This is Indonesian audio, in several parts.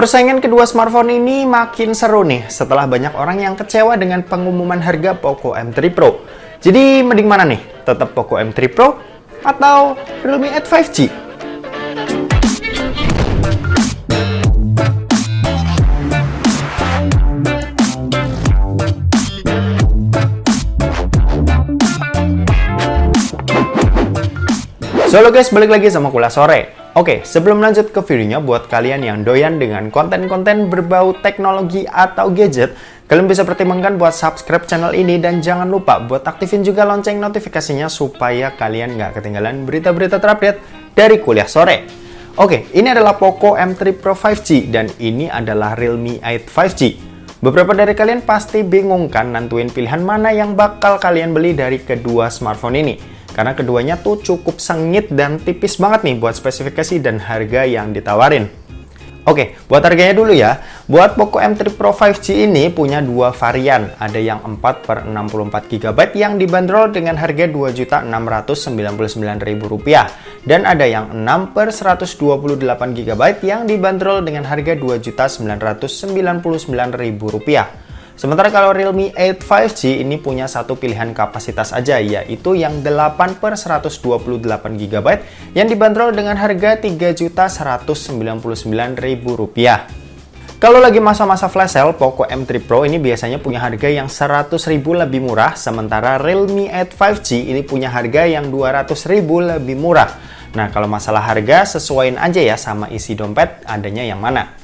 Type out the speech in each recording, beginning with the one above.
Persaingan kedua smartphone ini makin seru nih setelah banyak orang yang kecewa dengan pengumuman harga Poco M3 Pro. Jadi mending mana nih? Tetap Poco M3 Pro atau Realme 8 5G? So halo guys, balik lagi sama Kuliah Sore. Oke, sebelum lanjut ke videonya, buat kalian yang doyan dengan konten-konten berbau teknologi atau gadget, kalian bisa pertimbangkan buat subscribe channel ini dan jangan lupa buat aktifin juga lonceng notifikasinya supaya kalian nggak ketinggalan berita-berita terupdate dari Kuliah Sore. Oke, ini adalah Poco M3 Pro 5G dan ini adalah Realme 8 5G. Beberapa dari kalian pasti bingung kan nentuin pilihan mana yang bakal kalian beli dari kedua smartphone ini. Karena keduanya tuh cukup sengit dan tipis banget nih buat spesifikasi dan harga yang ditawarin. Oke, buat harganya dulu ya. Buat Poco M3 Pro 5G ini punya dua varian. Ada yang 4/64GB yang dibanderol dengan harga Rp2.699.000. Dan ada yang 6/128GB yang dibanderol dengan harga Rp2.999.000. Sementara kalau Realme 8 5G ini punya satu pilihan kapasitas aja, yaitu yang 8/128GB yang dibanderol dengan harga Rp3.199.000. Kalau lagi masa-masa flash sale, Poco M3 Pro ini biasanya punya harga yang Rp100.000 lebih murah, sementara Realme 8 5G ini punya harga yang Rp200.000 lebih murah. Nah, kalau masalah harga, sesuaiin aja ya sama isi dompet, adanya yang mana.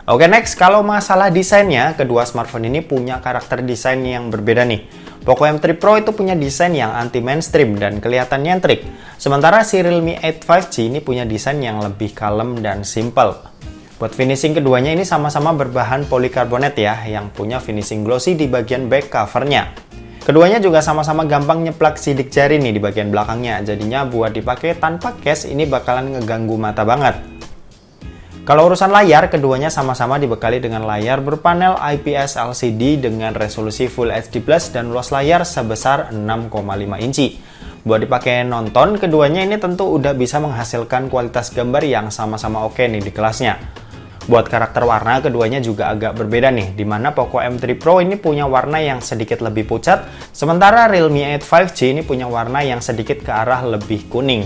Oke, next, kalau masalah desainnya, kedua smartphone ini punya karakter desain yang berbeda nih. Poco M3 Pro itu punya desain yang anti-mainstream dan kelihatan nyentrik. Sementara si Realme 8 5G ini punya desain yang lebih kalem dan simple. Buat finishing keduanya ini sama-sama berbahan polikarbonat ya, yang punya finishing glossy di bagian back covernya. Keduanya juga sama-sama gampang nyeplak sidik jari nih di bagian belakangnya, jadinya buat dipakai tanpa case ini bakalan ngeganggu mata banget. Kalau urusan layar, keduanya sama-sama dibekali dengan layar berpanel IPS LCD dengan resolusi Full HD+ dan luas layar sebesar 6,5 inci. Buat dipakai nonton, keduanya ini tentu udah bisa menghasilkan kualitas gambar yang sama-sama oke nih di kelasnya. Buat karakter warna, keduanya juga agak berbeda nih, dimana Poco M3 Pro ini punya warna yang sedikit lebih pucat, sementara Realme 8 5G ini punya warna yang sedikit ke arah lebih kuning.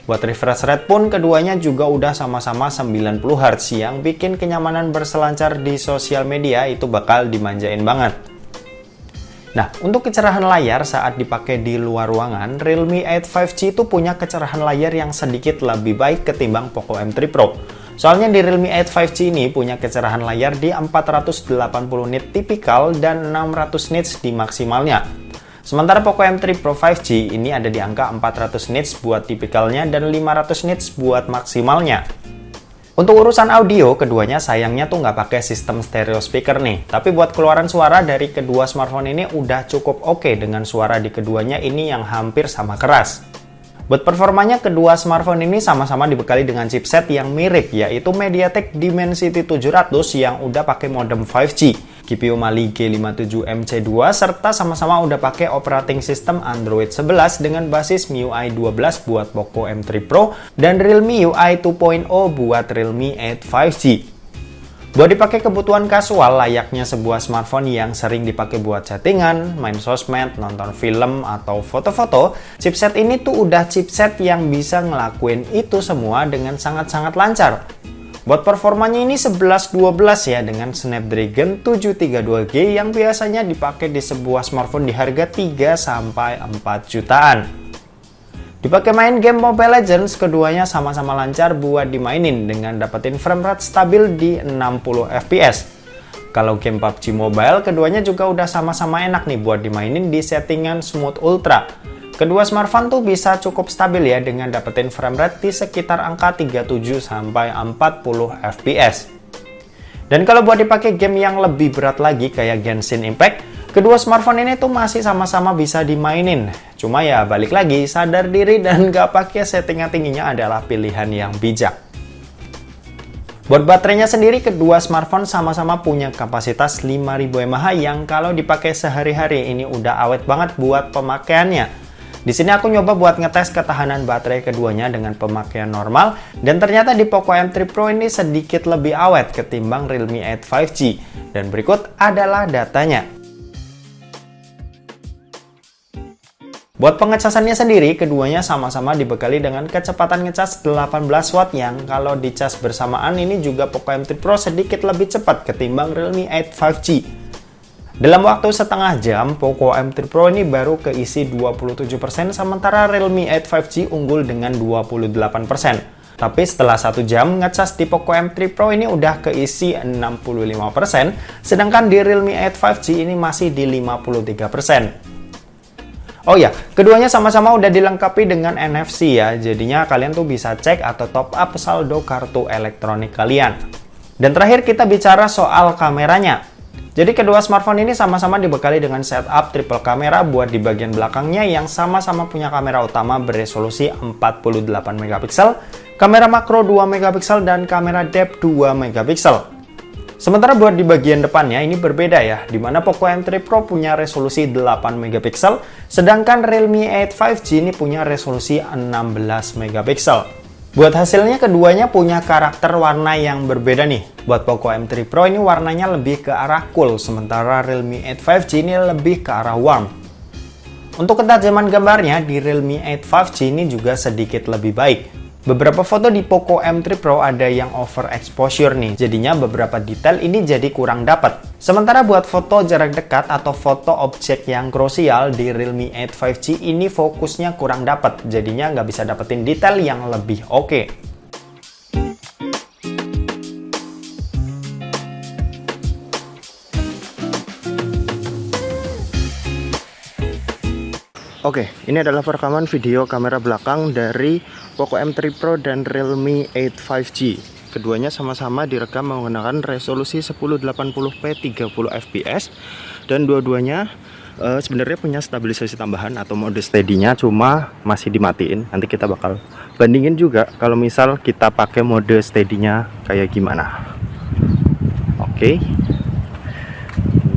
Buat refresh rate pun keduanya juga udah sama-sama 90Hz yang bikin kenyamanan berselancar di sosial media itu bakal dimanjain banget. Nah, untuk kecerahan layar saat dipakai di luar ruangan, Realme 8 5G itu punya kecerahan layar yang sedikit lebih baik ketimbang Poco M3 Pro. Soalnya di Realme 8 5G ini punya kecerahan layar di 480 nits tipikal dan 600 nits di maksimalnya. Sementara Poco M3 Pro 5G ini ada di angka 400 nits buat tipikalnya dan 500 nits buat maksimalnya. Untuk urusan audio, keduanya sayangnya tuh nggak pakai sistem stereo speaker nih. Tapi buat keluaran suara dari kedua smartphone ini udah cukup oke dengan suara di keduanya ini yang hampir sama keras. Buat performanya, kedua smartphone ini sama-sama dibekali dengan chipset yang mirip, yaitu MediaTek Dimensity 700 yang udah pakai modem 5G, GPU Mali G57MC2, serta sama-sama udah pakai operating system Android 11 dengan basis MIUI 12 buat Poco M3 Pro dan Realme UI 2.0 buat Realme 8 5G. Buat dipakai kebutuhan kasual layaknya sebuah smartphone yang sering dipakai buat chattingan, main sosmed, nonton film, atau foto-foto, chipset ini tuh udah chipset yang bisa ngelakuin itu semua dengan sangat-sangat lancar. Buat performanya ini 11-12 ya dengan Snapdragon 732G yang biasanya dipakai di sebuah smartphone di harga 3-4 jutaan. Dipakai main game Mobile Legends, keduanya sama-sama lancar buat dimainin dengan dapetin frame rate stabil di 60 fps. Kalau game PUBG Mobile, keduanya juga udah sama-sama enak nih buat dimainin di settingan Smooth Ultra. Kedua smartphone tuh bisa cukup stabil ya dengan dapetin frame rate di sekitar angka 37-40 fps. Dan kalau buat dipakai game yang lebih berat lagi kayak Genshin Impact, kedua smartphone ini tuh masih sama-sama bisa dimainin. Cuma ya balik lagi, sadar diri dan gak pakai settingan tingginya adalah pilihan yang bijak. Buat baterainya sendiri, kedua smartphone sama-sama punya kapasitas 5000 mAh yang kalau dipakai sehari-hari ini udah awet banget buat pemakaiannya. Di sini aku nyoba buat ngetes ketahanan baterai keduanya dengan pemakaian normal, dan ternyata di Poco M3 Pro ini sedikit lebih awet ketimbang Realme 8 5G. Dan berikut adalah datanya. Buat pengecasannya sendiri, keduanya sama-sama dibekali dengan kecepatan ngecas 18 watt yang kalau dicas bersamaan ini juga Poco M3 Pro sedikit lebih cepat ketimbang Realme 8 5G. Dalam waktu setengah jam, Poco M3 Pro ini baru keisi 27%, sementara Realme 8 5G unggul dengan 28%. Tapi setelah 1 jam, ngecas di Poco M3 Pro ini udah keisi 65%, sedangkan di Realme 8 5G ini masih di 53%. Oh ya, keduanya sama-sama udah dilengkapi dengan NFC ya, jadinya kalian tuh bisa cek atau top up saldo kartu elektronik kalian. Dan terakhir kita bicara soal kameranya. Jadi kedua smartphone ini sama-sama dibekali dengan setup triple kamera buat di bagian belakangnya yang sama-sama punya kamera utama beresolusi 48 megapiksel, kamera makro 2 megapiksel, dan kamera depth 2 megapiksel. Sementara buat di bagian depannya ini berbeda ya, dimana Poco M3 Pro punya resolusi 8 megapiksel, sedangkan Realme 8 5G ini punya resolusi 16 megapiksel. Buat hasilnya keduanya punya karakter warna yang berbeda nih. Buat Poco M3 Pro ini warnanya lebih ke arah cool, sementara Realme 8 5G ini lebih ke arah warm. Untuk ketajaman gambarnya di Realme 8 5G ini juga sedikit lebih baik. Beberapa foto di Poco M3 Pro ada yang overexposure nih, jadinya beberapa detail ini jadi kurang dapat. Sementara buat foto jarak dekat atau foto objek yang krusial di Realme 8 5G ini fokusnya kurang dapat, jadinya nggak bisa dapetin detail yang lebih oke. Oke, ini adalah rekaman video kamera belakang dari Poco M3 Pro dan Realme 8 5G. Keduanya sama-sama direkam menggunakan resolusi 1080p 30 fps, dan dua-duanya sebenarnya punya stabilisasi tambahan atau mode steady-nya, cuma masih dimatiin. Nanti kita bakal bandingin juga kalau misal kita pakai mode steady-nya kayak gimana. Oke,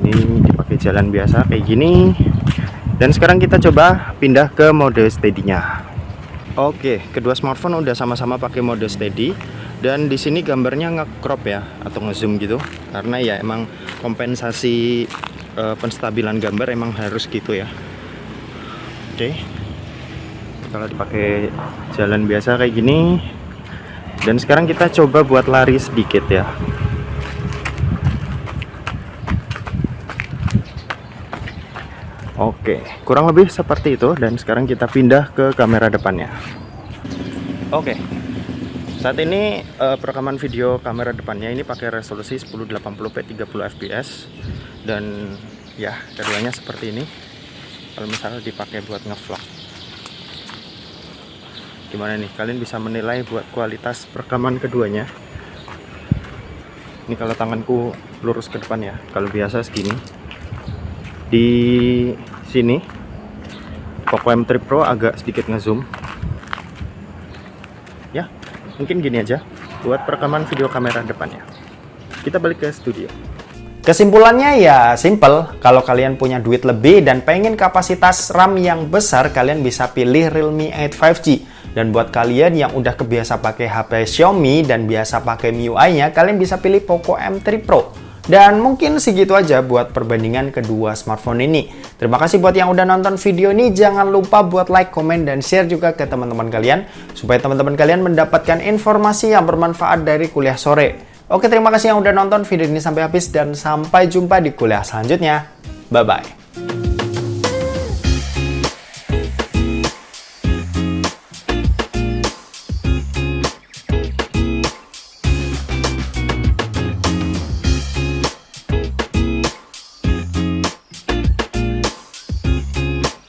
ini dipakai jalan biasa kayak gini. Dan sekarang kita coba pindah ke mode steady-nya. Oke, kedua smartphone udah sama-sama pakai mode steady, dan di sini gambarnya nge-crop ya atau nge-zoom gitu, karena ya emang kompensasi penstabilan gambar emang harus gitu ya. Oke, kalau dipakai jalan biasa kayak gini, dan sekarang kita coba buat lari sedikit ya. Oke, kurang lebih seperti itu, dan sekarang kita pindah ke kamera depannya. Oke, saat ini perekaman video kamera depannya ini pakai resolusi 1080p 30 fps, dan ya keduanya seperti ini. Kalau misalnya dipakai buat ngevlog, gimana nih? Kalian bisa menilai buat kualitas perekaman keduanya. Ini kalau tanganku lurus ke depan ya, kalau biasa segini. Di sini Poco M3 Pro agak sedikit ngezoom ya, mungkin gini aja buat perekaman video kamera depannya. Kita balik ke studio. Kesimpulannya ya simple, kalau kalian punya duit lebih dan pengen kapasitas RAM yang besar, kalian bisa pilih Realme 8 5G. Dan buat kalian yang udah kebiasa pakai HP Xiaomi dan biasa pakai MIUI nya, kalian bisa pilih Poco M3 Pro. Dan mungkin segitu aja buat perbandingan kedua smartphone ini. Terima kasih buat yang udah nonton video ini. Jangan lupa buat like, komen, dan share juga ke teman-teman kalian, supaya teman-teman kalian mendapatkan informasi yang bermanfaat dari kuliah sore. Oke, terima kasih yang udah nonton video ini sampai habis, dan sampai jumpa di kuliah selanjutnya. Bye-bye.